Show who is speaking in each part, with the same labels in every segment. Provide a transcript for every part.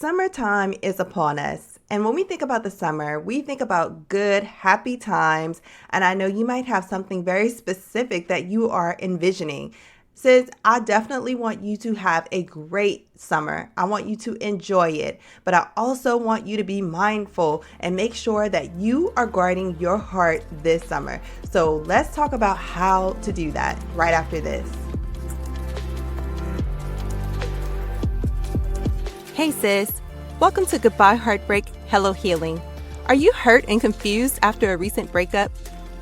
Speaker 1: Summertime is upon us. And when we think about the summer, we think about good, happy times. And I know you might have something very specific that you are envisioning. Sis, I definitely want you to have a great summer. I want you to enjoy it. But I also want you to be mindful and make sure that you are guarding your heart this summer. So let's talk about how to do that right after this. Hey sis, welcome to Goodbye Heartbreak, Hello Healing. Are you hurt and confused after a recent breakup?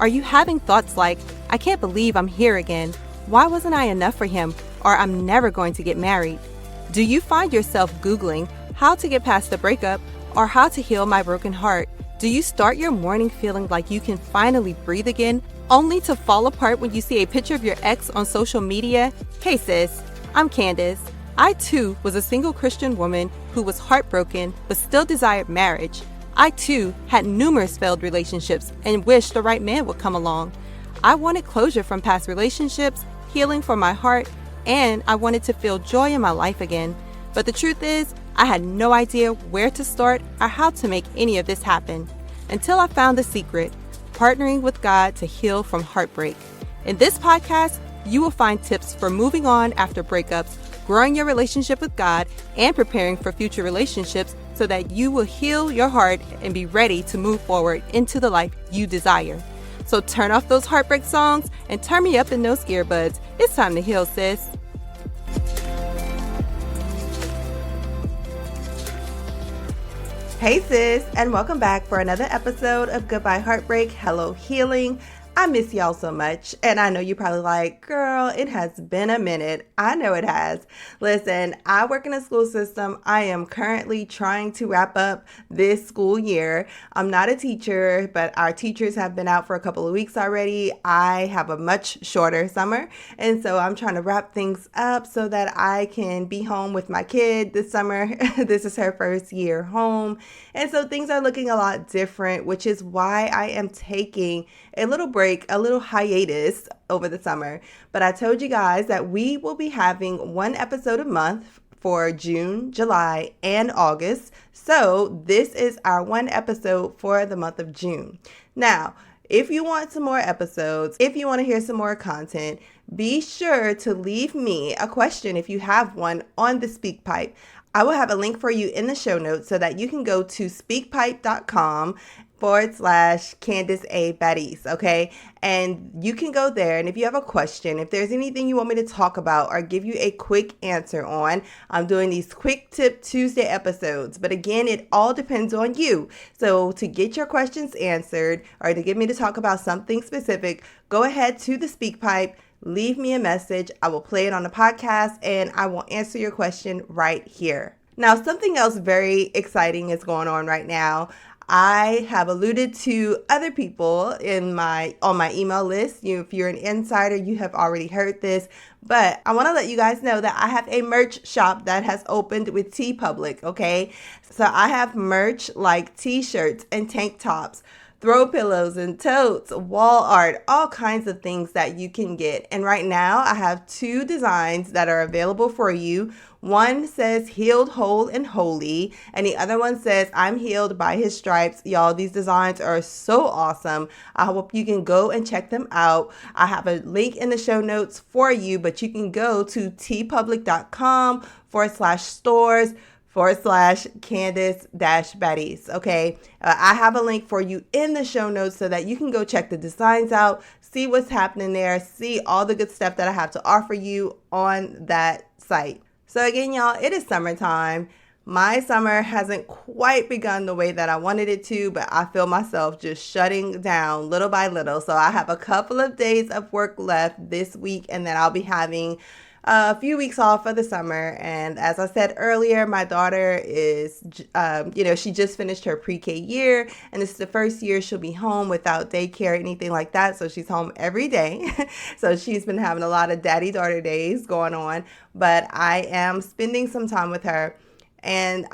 Speaker 1: Are you having thoughts like, I can't believe I'm here again. Why wasn't I enough for him? Or I'm never going to get married? Do you find yourself Googling how to get past the breakup or how to heal my broken heart? Do you start your morning feeling like you can finally breathe again, only to fall apart when you see a picture of your ex on social media? Hey sis, I'm Candace. I too was a single Christian woman who was heartbroken but still desired marriage. I too had numerous failed relationships and wished the right man would come along. I wanted closure from past relationships, healing for my heart, and I wanted to feel joy in my life again. But the truth is, I had no idea where to start or how to make any of this happen until I found the secret, partnering with God to heal from heartbreak. In this podcast, you will find tips for moving on after breakups, growing your relationship with God, and preparing for future relationships so that you will heal your heart and be ready to move forward into the life you desire. So turn off those heartbreak songs and turn me up in those earbuds. It's time to heal, sis. Hey sis, and welcome back for another episode of Goodbye Heartbreak, Hello Healing. I miss y'all so much, and I know you're probably like, girl, it has been a minute. I know it has. Listen, I work in a school system. I am currently trying to wrap up this school year. I'm not a teacher, but our teachers have been out for a couple of weeks already. I have a much shorter summer, and so I'm trying to wrap things up so that I can be home with my kid this summer. This is her first year home, and so things are looking a lot different, which is why I am taking a little break, a little hiatus over the summer. But I told you guys that we will be having one episode a month for June, July, and August. So this is our one episode for the month of June. Now, if you want some more episodes, if you want to hear some more content, be sure to leave me a question if you have one on the SpeakPipe. I will have a link for you in the show notes so that you can go to speakpipe.com/Candace A. Baddies, okay? And you can go there, and if you have a question, if there's anything you want me to talk about or give you a quick answer on, I'm doing these Quick Tip Tuesday episodes. But again, it all depends on you. So to get your questions answered or to get me to talk about something specific, go ahead to the SpeakPipe. Leave me a message. I will play it on the podcast and I will answer your question right here. Now, something else very exciting is going on right now. I have alluded to other people on my email list. If you're an insider, you have already heard this, but I want to let you guys know that I have a merch shop that has opened with TeePublic, okay? So I have merch like t-shirts and tank tops, throw pillows and totes, wall art, all kinds of things that you can get. And right now I have two designs that are available for you. One says healed, whole, and holy. And the other one says I'm healed by his stripes. Y'all, these designs are so awesome. I hope you can go and check them out. I have a link in the show notes for you, but you can go to teepublic.com/stores/Candace-Baddies, okay? I have a link for you in the show notes so that you can go check the designs out, see what's happening there, see all the good stuff that I have to offer you on that site. So again, y'all, it is summertime. My summer hasn't quite begun the way that I wanted it to, but I feel myself just shutting down little by little. So I have a couple of days of work left this week, and then I'll be having a few weeks off for the summer. And as I said earlier, my daughter is, she just finished her pre-K year, and this is the first year she'll be home without daycare or anything like that. So she's home every day. So she's been having a lot of daddy-daughter days going on, but I am spending some time with her. And,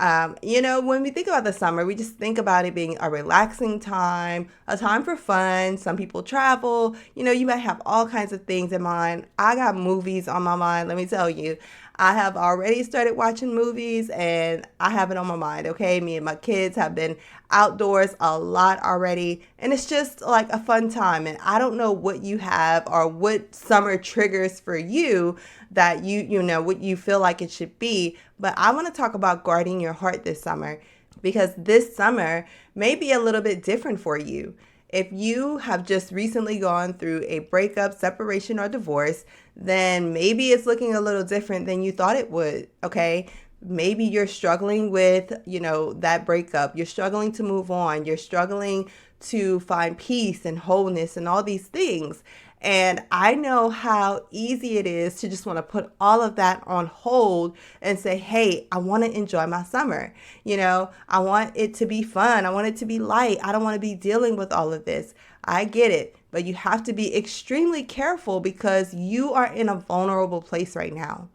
Speaker 1: when we think about the summer, we just think about it being a relaxing time, a time for fun. Some people travel, you might have all kinds of things in mind. I got movies on my mind. Let me tell you, I have already started watching movies and I have it on my mind, okay? Me and my kids have been outdoors a lot already, and it's just like a fun time. And I don't know what you have or what summer triggers for you that you know what you feel like it should be, but I want to talk about guarding your heart this summer, because this summer may be a little bit different for you. If you have just recently gone through a breakup, separation, or divorce, then maybe it's looking a little different than you thought it would, okay? Maybe you're struggling with, that breakup. You're struggling to move on. You're struggling to find peace and wholeness and all these things. And I know how easy it is to just want to put all of that on hold and say, hey, I want to enjoy my summer. I want it to be fun. I want it to be light. I don't want to be dealing with all of this. I get it. But you have to be extremely careful because you are in a vulnerable place right now.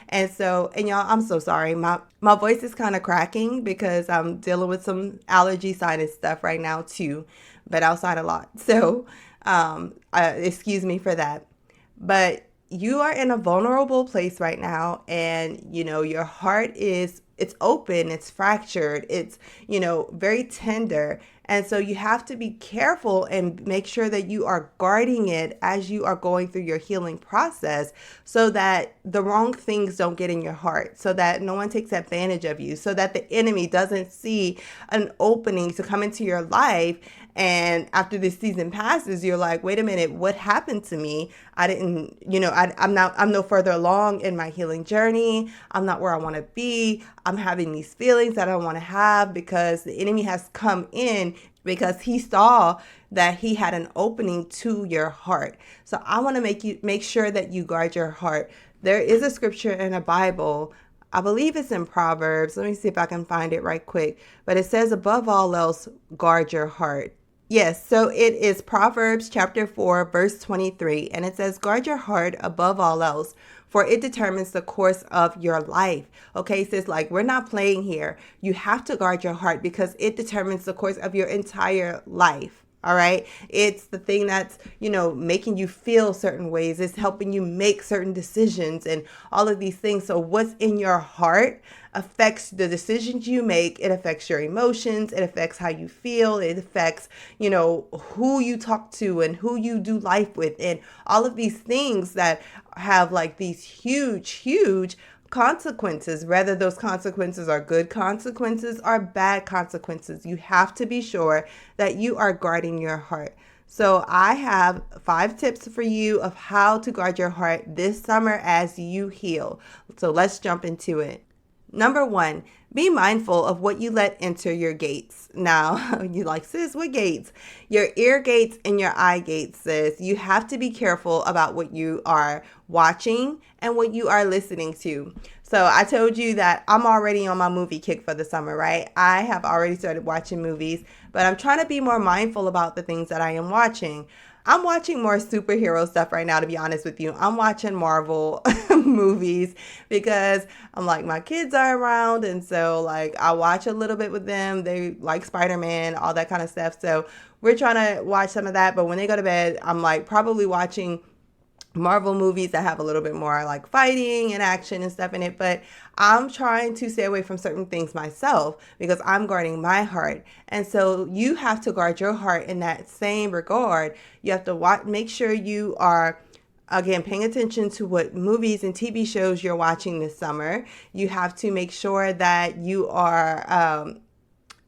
Speaker 1: And y'all, I'm so sorry. My voice is kind of cracking because I'm dealing with some allergy sinus stuff right now too, but outside a lot. So excuse me for that. But you are in a vulnerable place right now, and your heart it's open, it's fractured, it's very tender. And so you have to be careful and make sure that you are guarding it as you are going through your healing process, so that the wrong things don't get in your heart, so that no one takes advantage of you, so that the enemy doesn't see an opening to come into your life. And after this season passes, you're like, wait a minute, what happened to me? I didn't, I'm no further along in my healing journey. I'm not where I want to be. I'm having these feelings that I don't want to have because the enemy has come in because he saw that he had an opening to your heart. So I want to make sure that you guard your heart. There is a scripture in the Bible. I believe it's in Proverbs. Let me see if I can find it right quick. But it says, above all else, guard your heart. Yes, so it is Proverbs chapter 4, verse 23, and it says, guard your heart above all else, for it determines the course of your life. Okay, it says, we're not playing here. You have to guard your heart because it determines the course of your entire life. All right. It's the thing that's, making you feel certain ways. It's helping you make certain decisions and all of these things. So what's in your heart affects the decisions you make. It affects your emotions. It affects how you feel. It affects, who you talk to and who you do life with, and all of these things that have these huge, huge consequences, whether those consequences are good consequences or bad consequences. You have to be sure that you are guarding your heart. So I have 5 tips for you of how to guard your heart this summer as you heal. So let's jump into it. Number 1, be mindful of what you let enter your gates. Now, you're like, sis, what gates? Your ear gates and your eye gates, sis. You have to be careful about what you are watching and what you are listening to. So I told you that I'm already on my movie kick for the summer, right? I have already started watching movies, but I'm trying to be more mindful about the things that I am watching. I'm watching more superhero stuff right now, to be honest with you. I'm watching Marvel movies because I'm my kids are around. And so I watch a little bit with them. They like Spider-Man, all that kind of stuff. So we're trying to watch some of that. But when they go to bed, I'm probably watching Marvel movies that have a little bit more fighting and action and stuff in it. But I'm trying to stay away from certain things myself because I'm guarding my heart. And so you have to guard your heart in that same regard. You have to make sure you are, again, paying attention to what movies and TV shows you're watching this summer. You have to make sure that you are,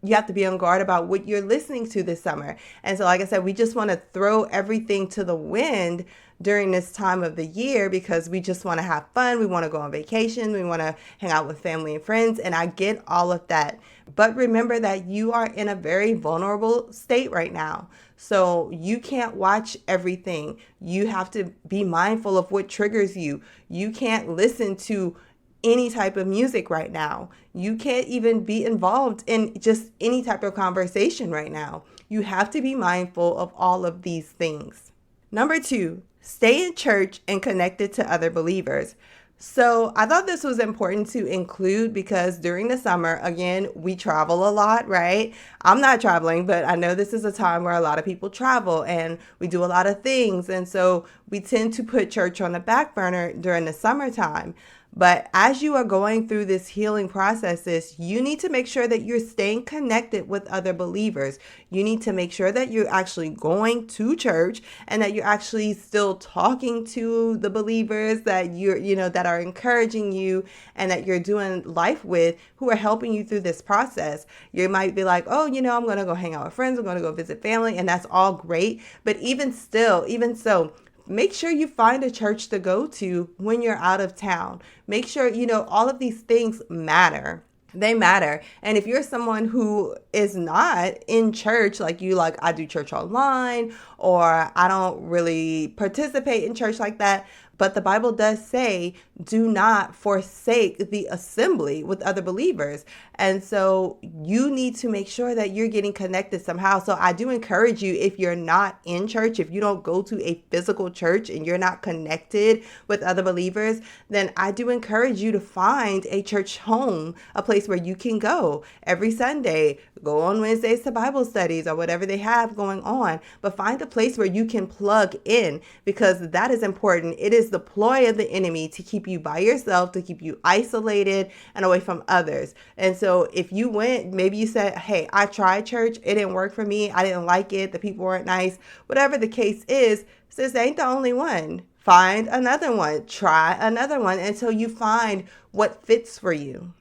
Speaker 1: you have to be on guard about what you're listening to this summer. And so, like I said, we just want to throw everything to the wind during this time of the year because we just want to have fun. We want to go on vacation. We want to hang out with family and friends. And I get all of that. But remember that you are in a very vulnerable state right now. So you can't watch everything. You have to be mindful of what triggers you. You can't listen to any type of music right now. You can't even be involved in just any type of conversation right now. You have to be mindful of all of these things. Number 2, stay in church and connected to other believers. So I thought this was important to include because during the summer, again, we travel a lot, right? I'm not traveling, but I know this is a time where a lot of people travel and we do a lot of things. And so we tend to put church on the back burner during the summertime. But as you are going through this healing processes, you need to make sure that you're staying connected with other believers. You need to make sure that you're actually going to church and that you're actually still talking to the believers that that are encouraging you and that you're doing life with, who are helping you through this process. You might be like, oh, I'm going to go hang out with friends. I'm going to go visit family. And that's all great. But even so, make sure you find a church to go to when you're out of town. Make sure, all of these things matter. They matter. And if you're someone who is not in church, like I do church online, or I don't really participate in church like that, but the Bible does say, do not forsake the assembly with other believers. And so you need to make sure that you're getting connected somehow. So I do encourage you, if you're not in church, if you don't go to a physical church and you're not connected with other believers, then I do encourage you to find a church home, a place where you can go every Sunday, go on Wednesdays to Bible studies or whatever they have going on, but find a place where you can plug in, because that is important. It is the ploy of the enemy to keep you by yourself, to keep you isolated and away from others. And so if you went, maybe you said, hey, I tried church, it didn't work for me, I didn't like it, the people weren't nice, whatever the case is, sis ain't the only one. Find another one, try another one until you find what fits for you.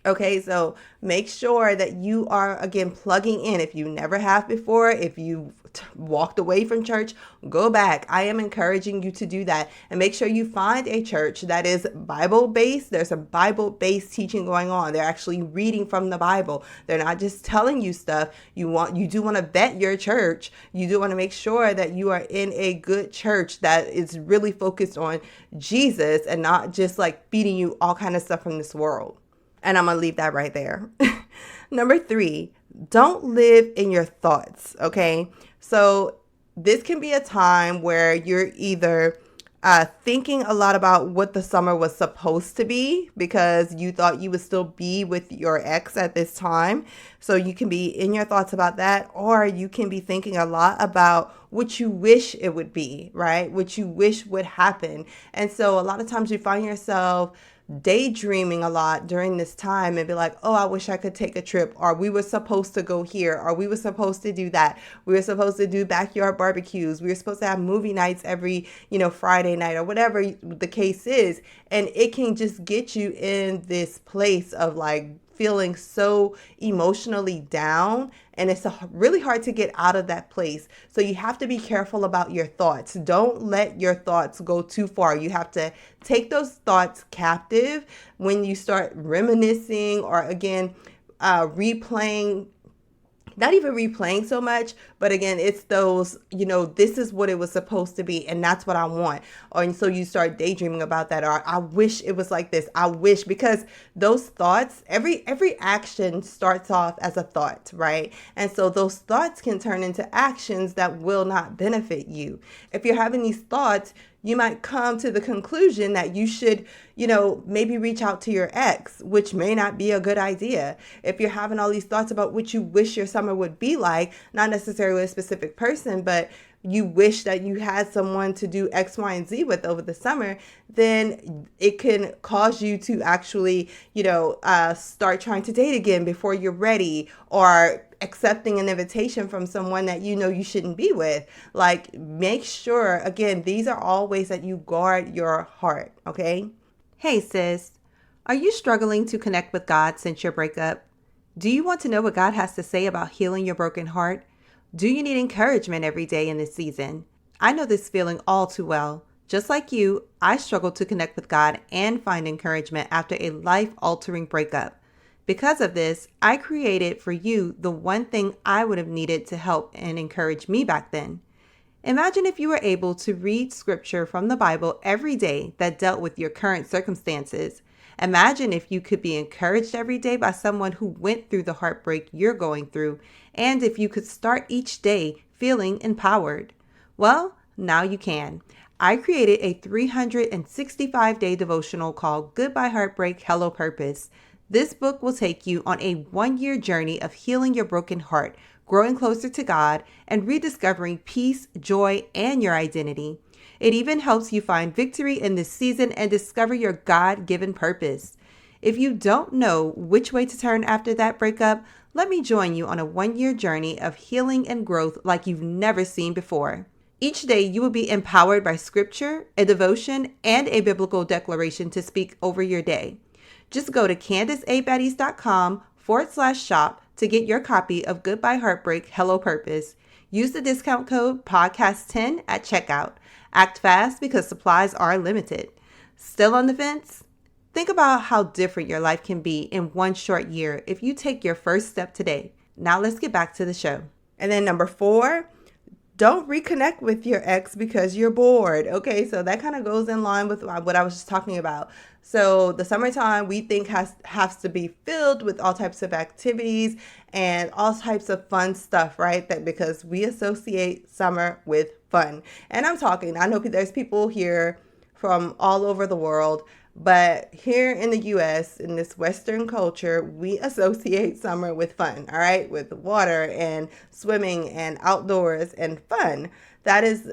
Speaker 1: Okay, so make sure that you are, again, plugging in. If you never have before, if you walked away from church, go back. I am encouraging you to do that, and make sure you find a church that is Bible-based. There's a Bible-based teaching going on. They're actually reading from the Bible. They're not just telling you stuff. You do want to vet your church. You do want to make sure that you are in a good church that is really focused on Jesus and not just like feeding you all kind of stuff from this world. And I'm going to leave that right there. Number 3, don't live in your thoughts, okay? So this can be a time where you're either thinking a lot about what the summer was supposed to be because you thought you would still be with your ex at this time. So you can be in your thoughts about that, or you can be thinking a lot about what you wish it would be, right? What you wish would happen. And so a lot of times you find yourself daydreaming a lot during this time and be like, oh, I wish I could take a trip, or we were supposed to go here, or we were supposed to do that. We were supposed to do backyard barbecues. We were supposed to have movie nights every, Friday night, or whatever the case is. And it can just get you in this place of like feeling so emotionally down, and it's really hard to get out of that place. So you have to be careful about your thoughts. Don't let your thoughts go too far. You have to take those thoughts captive when you start reminiscing, or again, replaying. Not even replaying so much, but again, it's those, this is what it was supposed to be, and that's what I want. And so you start daydreaming about that, or I wish it was like this. I wish, because those thoughts, every action starts off as a thought, right? And so those thoughts can turn into actions that will not benefit you. If you're having these thoughts, you might come to the conclusion that you should, maybe reach out to your ex, which may not be a good idea. If you're having all these thoughts about what you wish your summer would be like, not necessarily a specific person, but you wish that you had someone to do X, Y, and Z with over the summer, then it can cause you to actually, start trying to date again before you're ready, or accepting an invitation from someone that you shouldn't be with. Like, make sure, again, these are all ways that you guard your heart, okay? Hey, sis, are you struggling to connect with God since your breakup? Do you want to know what God has to say about healing your broken heart? Do you need encouragement every day in this season? I know this feeling all too well. Just like you, I struggle to connect with God and find encouragement after a life-altering breakup. Because of this, I created for you the one thing I would have needed to help and encourage me back then. Imagine if you were able to read scripture from the Bible every day that dealt with your current circumstances. Imagine if you could be encouraged every day by someone who went through the heartbreak you're going through, and if you could start each day feeling empowered. Well, now you can. I created a 365-day devotional called Goodbye Heartbreak, Hello Purpose. This book will take you on a 1-year journey of healing your broken heart, growing closer to God, and rediscovering peace, joy, and your identity. It even helps you find victory in this season and discover your God-given purpose. If you don't know which way to turn after that breakup, let me join you on a 1-year journey of healing and growth like you've never seen before. Each day, you will be empowered by scripture, a devotion, and a biblical declaration to speak over your day. Just go to CandiceABettis.com/shop to get your copy of Goodbye Heartbreak, Hello Purpose. Use the discount code podcast10 at checkout. Act fast because supplies are limited. Still on the fence? Think about how different your life can be in one short year if you take your first step today. Now let's get back to the show. And then number 4, don't reconnect with your ex because you're bored. Okay, so that kind of goes in line with what I was just talking about. So the summertime we think has to be filled with all types of activities and all types of fun stuff, right? That because we associate summer with fun. And I know there's people here from all over the world, but here in the U.S., in this Western culture, we associate summer with fun, all right? With water and swimming and outdoors and fun. That is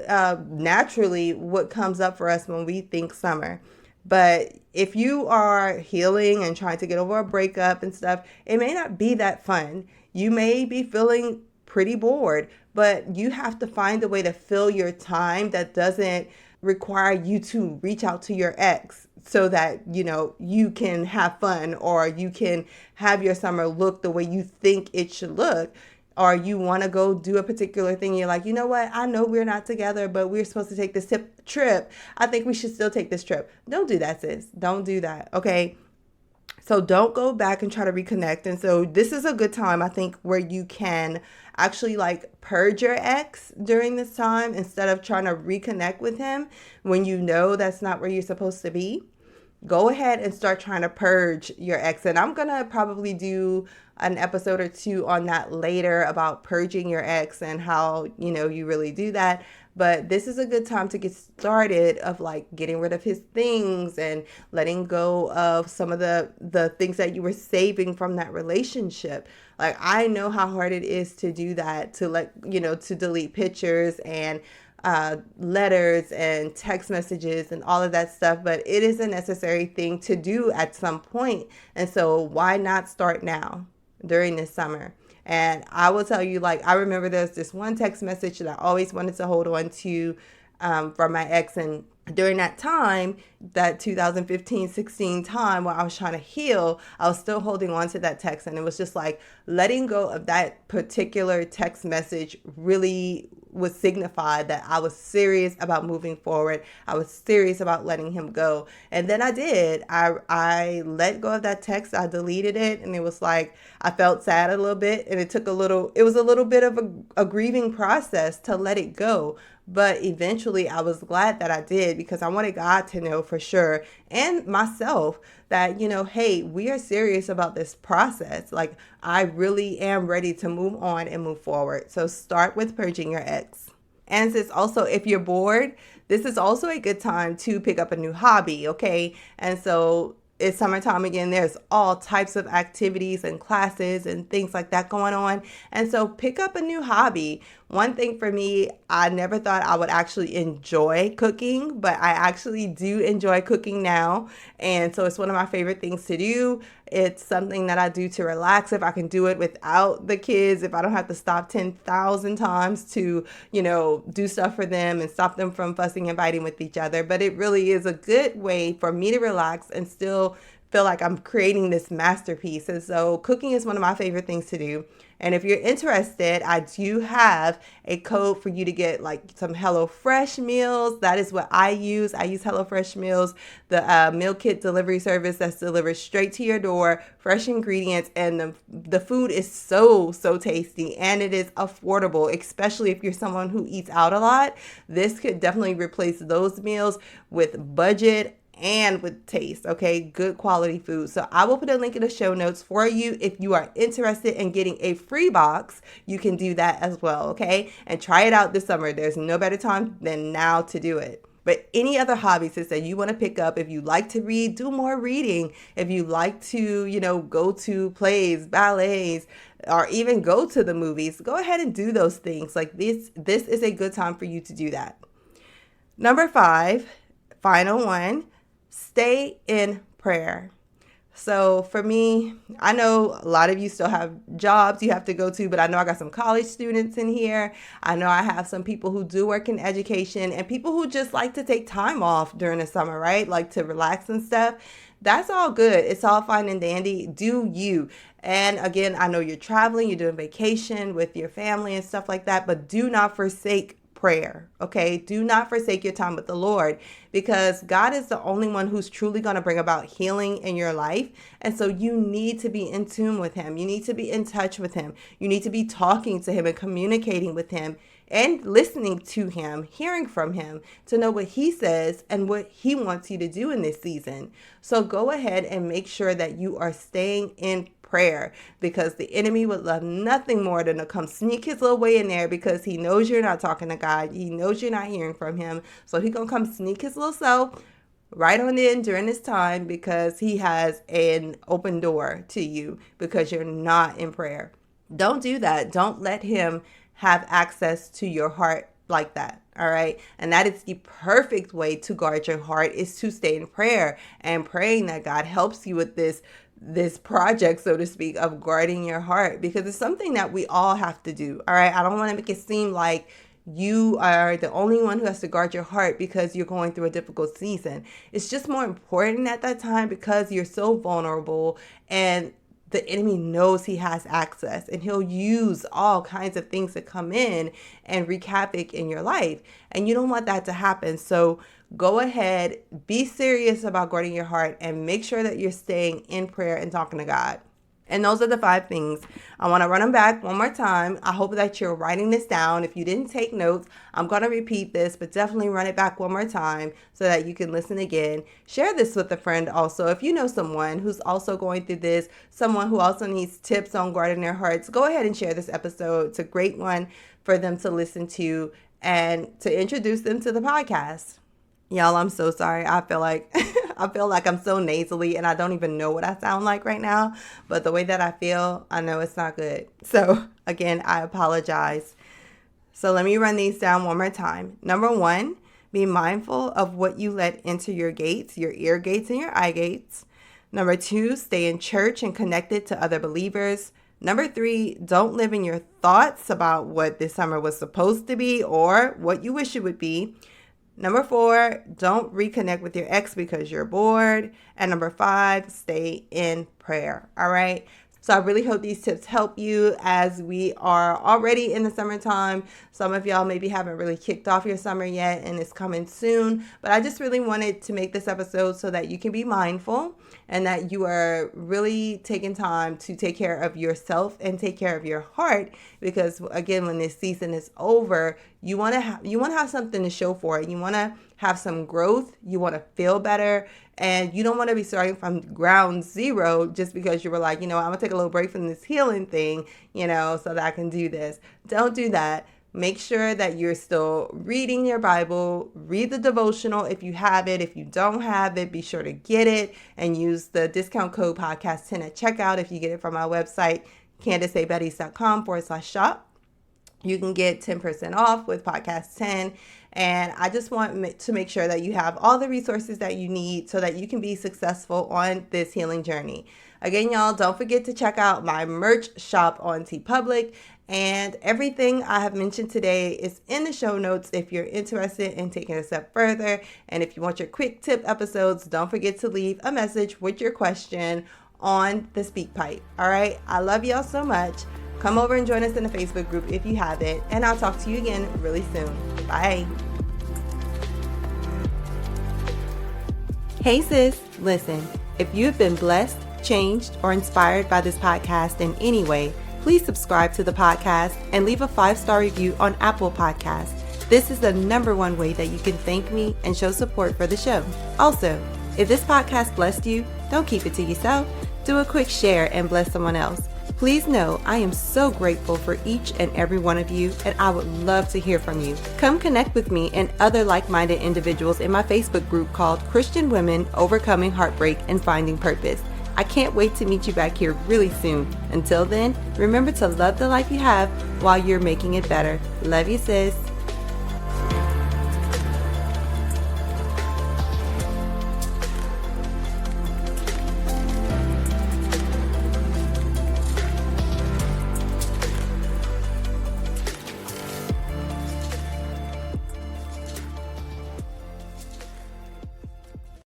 Speaker 1: naturally what comes up for us when we think summer. But if you are healing and trying to get over a breakup and stuff, it may not be that fun. You may be feeling pretty bored, but you have to find a way to fill your time that doesn't require you to reach out to your ex so that, you can have fun or you can have your summer look the way you think it should look. Or you want to go do a particular thing. You're like, you know what? I know we're not together, but we're supposed to take this trip. I think we should still take this trip. Don't do that, sis. Don't do that. Okay. So don't go back and try to reconnect. And so this is a good time, I think, where you can actually purge your ex during this time instead of trying to reconnect with him when you know that's not where you're supposed to be. Go ahead and start trying to purge your ex. And I'm going to probably do an episode or 2 on that later about purging your ex and how, you really do that. But this is a good time to get started of getting rid of his things and letting go of some of the things that you were saving from that relationship. I know how hard it is to do that, to delete pictures and letters and text messages and all of that stuff, but it is a necessary thing to do at some point. And so why not start now during this summer? And I will tell you, I remember there's this one text message that I always wanted to hold on to from my ex. And during that time, that 2015-16 time where I was trying to heal, I was still holding on to that text. And it was just letting go of that particular text message really would signify that I was serious about moving forward. I was serious about letting him go. And then I did. I let go of that text. I deleted it. And it was I felt sad a little bit. And it was a little bit of a grieving process to let it go. But eventually I was glad that I did because I wanted God to know for sure and myself that, hey, we are serious about this process. I really am ready to move on and move forward. So start with purging your ex. And sis, also, if you're bored, this is also a good time to pick up a new hobby, okay? And so it's summertime again. There's all types of activities and classes and things like that going on. And so pick up a new hobby. One thing for me, I never thought I would actually enjoy cooking, but I actually do enjoy cooking now. And so it's one of my favorite things to do. It's something that I do to relax if I can do it without the kids, if I don't have to stop 10,000 times to, do stuff for them and stop them from fussing and fighting with each other. But it really is a good way for me to relax and still feel like I'm creating this masterpiece. And so cooking is one of my favorite things to do. And if you're interested, I do have a code for you to get some HelloFresh meals. That is what I use. I use HelloFresh meals, the meal kit delivery service that's delivered straight to your door, fresh ingredients, and the food is so tasty and it is affordable, especially if you're someone who eats out a lot. This could definitely replace those meals with budget and with taste, okay? Good quality food. So I will put a link in the show notes for you. If you are interested in getting a free box, you can do that as well, okay? And try it out this summer. There's no better time than now to do it. But any other hobbies that you want to pick up, if you like to read, do more reading. If you like to, go to plays, ballets, or even go to the movies, go ahead and do those things. This is a good time for you to do that. Number 5, final one, stay in prayer. So for me, I know a lot of you still have jobs you have to go to, but I know I got some college students in here. I know I have some people who do work in education and people who just like to take time off during the summer, right? Like to relax and stuff. That's all good. It's all fine and dandy. Do you. And again, I know you're traveling, you're doing vacation with your family and stuff like that, but do not forsake prayer. Okay. Do not forsake your time with the Lord, because God is the only one who's truly going to bring about healing in your life. And so you need to be in tune with him. You need to be in touch with him. You need to be talking to him and communicating with him and listening to him, hearing from him to know what he says and what he wants you to do in this season. So go ahead and make sure that you are staying in prayer, because the enemy would love nothing more than to come sneak his little way in there, because he knows you're not talking to God. He knows you're not hearing from him. So he's going to come sneak his little self right on in during this time, because he has an open door to you because you're not in prayer. Don't do that. Don't let him have access to your heart like that. All right. And that is the perfect way to guard your heart, is to stay in prayer and praying that God helps you with this project, so to speak, of guarding your heart, because it's something that we all have to do. All right. I don't want to make it seem like you are the only one who has to guard your heart because you're going through a difficult season. It's just more important at that time because you're so vulnerable, and the enemy knows he has access, and he'll use all kinds of things to come in and wreak havoc in your life. And you don't want that to happen. So go ahead, be serious about guarding your heart, and make sure that you're staying in prayer and talking to God. And those are the 5 things. I want to run them back one more time. I hope that you're writing this down. If you didn't take notes, I'm going to repeat this, but definitely run it back one more time so that you can listen again. Share this with a friend also. If you know someone who's also going through this, someone who also needs tips on guarding their hearts, go ahead and share this episode. It's a great one for them to listen to and to introduce them to the podcast. Y'all, I'm so sorry. I feel like I'm so nasally and I don't even know what I sound like right now. But the way that I feel, I know it's not good. So again, I apologize. So let me run these down one more time. Number 1, be mindful of what you let into your gates, your ear gates and your eye gates. Number 2, stay in church and connected to other believers. Number 3, don't live in your thoughts about what this summer was supposed to be or what you wish it would be. Number 4, don't reconnect with your ex because you're bored. And number 5, stay in prayer. All right. So I really hope these tips help you as we are already in the summertime. Some of y'all maybe haven't really kicked off your summer yet and it's coming soon. But I just really wanted to make this episode so that you can be mindful and that you are really taking time to take care of yourself and take care of your heart. Because again, when this season is over, you want to have something to show for it. You want to have some growth. You want to feel better. And you don't want to be starting from ground zero just because you were like, I'm going to take a little break from this healing thing, so that I can do this. Don't do that. Make sure that you're still reading your Bible. Read the devotional if you have it. If you don't have it, be sure to get it and use the discount code podcast10 at checkout. If you get it from our website, CandaceABettis.com/shop. You can get 10% off with podcast 10. And I just want to make sure that you have all the resources that you need so that you can be successful on this healing journey. Again, y'all, don't forget to check out my merch shop on TeePublic. And everything I have mentioned today is in the show notes if you're interested in taking a step further. And if you want your quick tip episodes, don't forget to leave a message with your question on the SpeakPipe. All right. I love y'all so much. Come over and join us in the Facebook group if you haven't, and I'll talk to you again really soon. Bye. Hey sis, listen, if you've been blessed, changed, or inspired by this podcast in any way, please subscribe to the podcast and leave a 5-star review on Apple Podcasts. This is the #1 way that you can thank me and show support for the show. Also, if this podcast blessed you, don't keep it to yourself. Do a quick share and bless someone else. Please know I am so grateful for each and every one of you, and I would love to hear from you. Come connect with me and other like-minded individuals in my Facebook group called Christian Women Overcoming Heartbreak and Finding Purpose. I can't wait to meet you back here really soon. Until then, remember to love the life you have while you're making it better. Love you, sis.